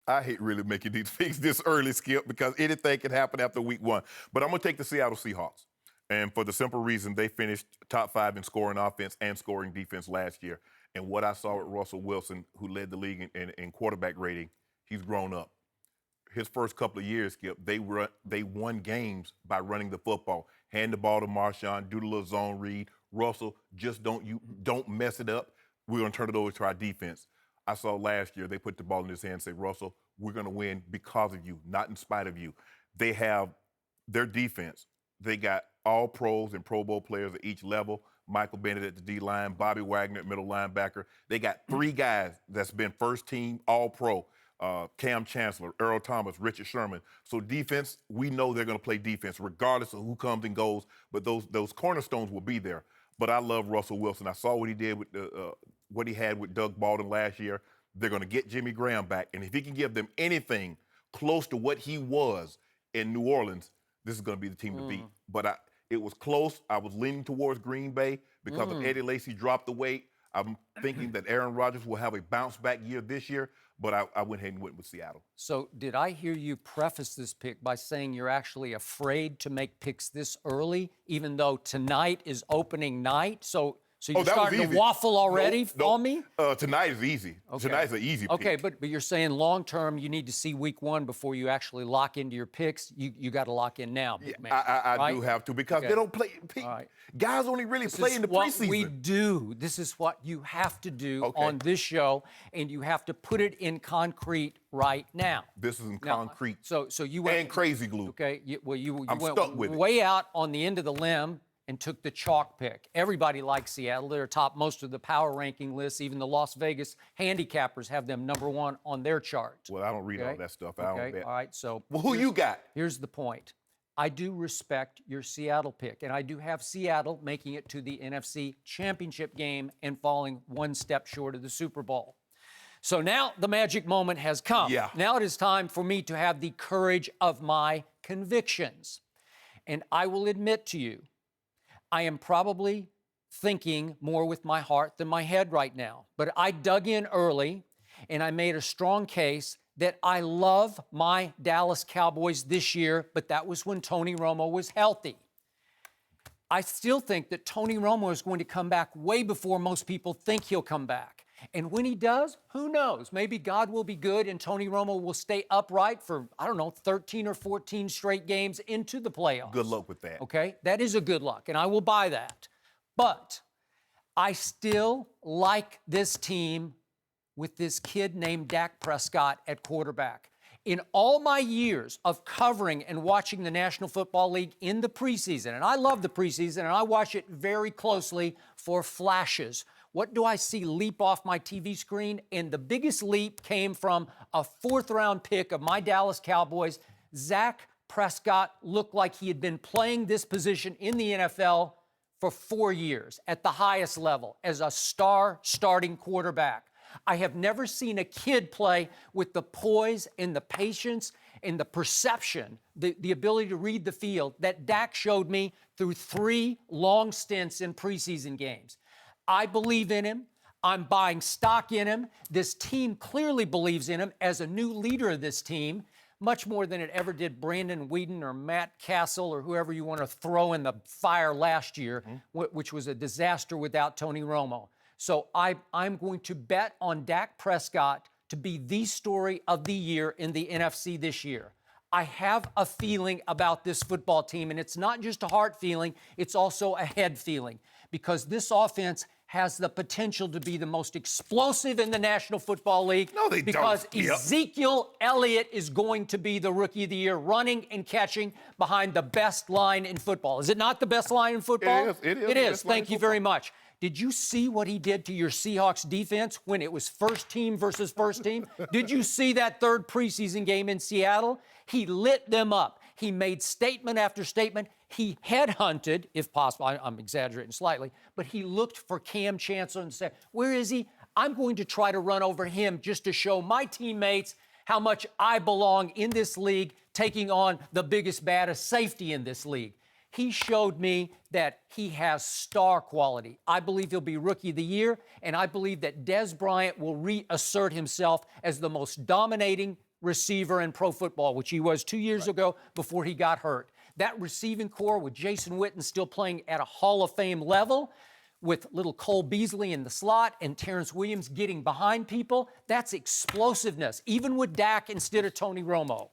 I hate really making these picks this early, Skip, because anything can happen after week one. But I'm going to take the Seattle Seahawks. And for the simple reason they finished top 5 in scoring offense and scoring defense last year. And what I saw with Russell Wilson, who led the league in quarterback rating, he's grown up. His first couple of years, Skip, they won games by running the football. Hand the ball to Marshawn, do the little zone read. Russell, just don't mess it up. We're going to turn it over to our defense. I saw last year they put the ball in his hand and say, Russell, we're going to win because of you, not in spite of you. They have their defense. They got all pros and Pro Bowl players at each level. Michael Bennett at the D-line, Bobby Wagner at middle linebacker. They got 3 guys that's been first team All-Pro. Cam Chancellor, Earl Thomas, Richard Sherman. So defense, we know they're going to play defense regardless of who comes and goes, but those cornerstones will be there. But I love Russell Wilson. I saw what he did with what he had with Doug Baldwin last year. They're going to get Jimmy Graham back, and if he can give them anything close to what he was in New Orleans, this is going to be the team to beat. But it was close. I was leaning towards Green Bay because of Eddie Lacy dropped the weight. I'm thinking that Aaron Rodgers will have a bounce-back year this year, but I went ahead and went with Seattle. So did I hear you preface this pick by saying you're actually afraid to make picks this early, even though tonight is opening night? So you're starting to waffle already on me? Tonight is easy. Okay. Tonight's an easy pick. Okay, but you're saying long-term you need to see week one before you actually lock into your picks. You got to lock in now, big man. I do have to because they don't play. Guys only really play in the preseason. This is what we do. This is what you have to do on this show, and you have to put it in concrete right now. This is in concrete. So you went and crazy glue. Okay, you went stuck with way out on the end of the limb and took the chalk pick. Everybody likes Seattle. They're top most of the power ranking lists. Even the Las Vegas handicappers have them #1 on their chart. Well, I don't read all that stuff. I don't bet. All right, so who you got? Here's the point. I do respect your Seattle pick, and I do have Seattle making it to the NFC Championship game and falling one step short of the Super Bowl. So now the magic moment has come. Yeah. Now it is time for me to have the courage of my convictions. And I will admit to you, I am probably thinking more with my heart than my head right now. But I dug in early, and I made a strong case that I love my Dallas Cowboys this year, but that was when Tony Romo was healthy. I still think that Tony Romo is going to come back way before most people think he'll come back. And when he does, who knows? Maybe God will be good and Tony Romo will stay upright for, 13 or 14 straight games into the playoffs. Good luck with that. Okay? That is a good luck, and I will buy that. But I still like this team with this kid named Dak Prescott at quarterback. In all my years of covering and watching the National Football League in the preseason, and I love the preseason, and I watch it very closely for flashes. What do I see leap off my TV screen? And the biggest leap came from a 4th-round pick of my Dallas Cowboys. Dak Prescott looked like he had been playing this position in the NFL for 4 years at the highest level as a star starting quarterback. I have never seen a kid play with the poise and the patience and the perception, the ability to read the field that Dak showed me through 3 long stints in preseason games. I believe in him. I'm buying stock in him. This team clearly believes in him as a new leader of this team, much more than it ever did Brandon Weeden or Matt Castle or whoever you want to throw in the fire last year, which was a disaster without Tony Romo. So I'm going to bet on Dak Prescott to be the story of the year in the NFC this year. I have a feeling about this football team, and it's not just a heart feeling, it's also a head feeling, because this offense has the potential to be the most explosive in the National Football League. No, they because don't. Yep. Ezekiel Elliott is going to be the Rookie of the Year, running and catching behind the best line in football. Is it not the best line in football? It is. It is. Thank you very much. Did you see what he did to your Seahawks defense when it was first team versus first team? Did you see that 3rd preseason game in Seattle? He lit them up. He made statement after statement. He headhunted, if possible, I'm exaggerating slightly, but he looked for Cam Chancellor and said, where is he? I'm going to try to run over him just to show my teammates how much I belong in this league, taking on the biggest, baddest safety in this league. He showed me that he has star quality. I believe he'll be Rookie of the Year, and I believe that Dez Bryant will reassert himself as the most dominating receiver in pro football, which he was 2 years ago before he got hurt. That receiving core with Jason Witten still playing at a Hall of Fame level, with little Cole Beasley in the slot and Terrence Williams getting behind people, that's explosiveness, even with Dak instead of Tony Romo.